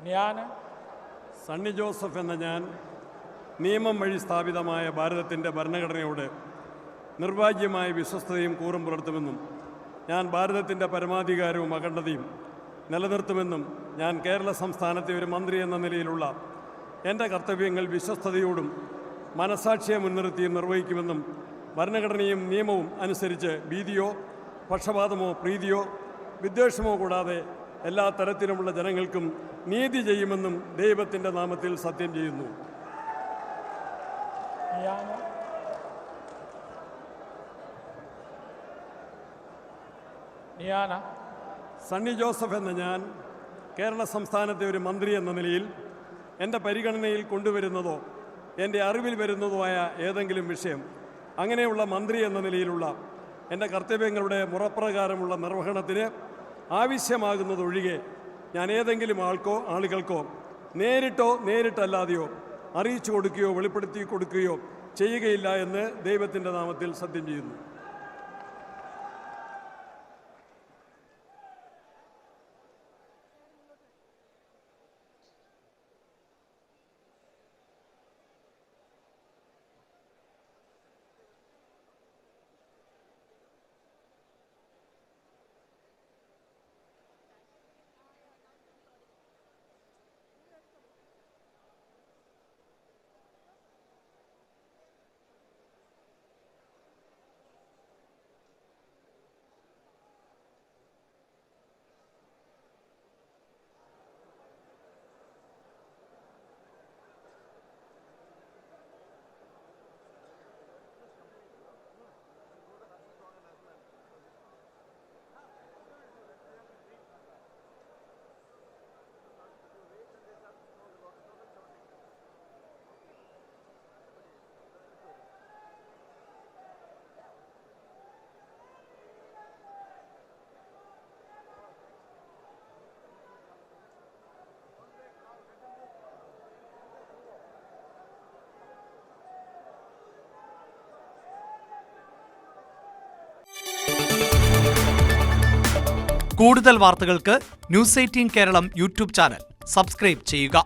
ഞാൻ സണ്ണി ജോസഫ് എന്ന ഞാൻ നിയമം വഴി സ്ഥാപിതമായ ഭാരതത്തിൻ്റെ ഭരണഘടനയോട് നിർവാജ്യമായ വിശ്വസ്തതയും കൂറും പുലർത്തുമെന്നും ഞാൻ ഭാരതത്തിൻ്റെ പരമാധികാരവും അഖണ്ഡതയും നിലനിർത്തുമെന്നും ഞാൻ കേരള സംസ്ഥാനത്തെ ഒരു മന്ത്രി എന്ന നിലയിലുള്ള എൻ്റെ കർത്തവ്യങ്ങൾ വിശ്വസ്തയോടും മനസാക്ഷിയെ മുൻനിർത്തിയും നിർവഹിക്കുമെന്നും ഭരണഘടനയും നിയമവും അനുസരിച്ച് ഭീതിയോ പക്ഷപാതമോ പ്രീതിയോ വിദ്വേഷമോ കൂടാതെ എല്ലാ തരത്തിലുമുള്ള ജനങ്ങൾക്കും നീതി ചെയ്യുമെന്നും ദൈവത്തിൻ്റെ നാമത്തിൽ സത്യം ചെയ്യുന്നു. സണ്ണി ജോസഫ് എന്ന ഞാൻ കേരള സംസ്ഥാനത്തെ ഒരു മന്ത്രി എന്ന നിലയിൽ എൻ്റെ പരിഗണനയിൽ കൊണ്ടുവരുന്നതോ എൻ്റെ അറിവിൽ വരുന്നതോ ആയ ഏതെങ്കിലും വിഷയം അങ്ങനെയുള്ള മന്ത്രി എന്ന നിലയിലുള്ള എൻ്റെ കർത്തവ്യങ്ങളുടെ മുറപ്രകാരമുള്ള നിർവഹണത്തിന് ആവശ്യമാകുന്നതൊഴികെ ഞാൻ ഏതെങ്കിലും ആളുകൾക്കോ നേരിട്ടോ നേരിട്ടല്ലാതെയോ അറിയിച്ചു കൊടുക്കുകയോ വെളിപ്പെടുത്തി കൊടുക്കുകയോ ചെയ്യുകയില്ല എന്ന് ദൈവത്തിൻ്റെ നാമത്തിൽ സത്യം ചെയ്യുന്നു. കൂടുതൽ വാർത്തകൾക്ക് news 18 Keralam YouTube channel subscribe ചെയ്യുക.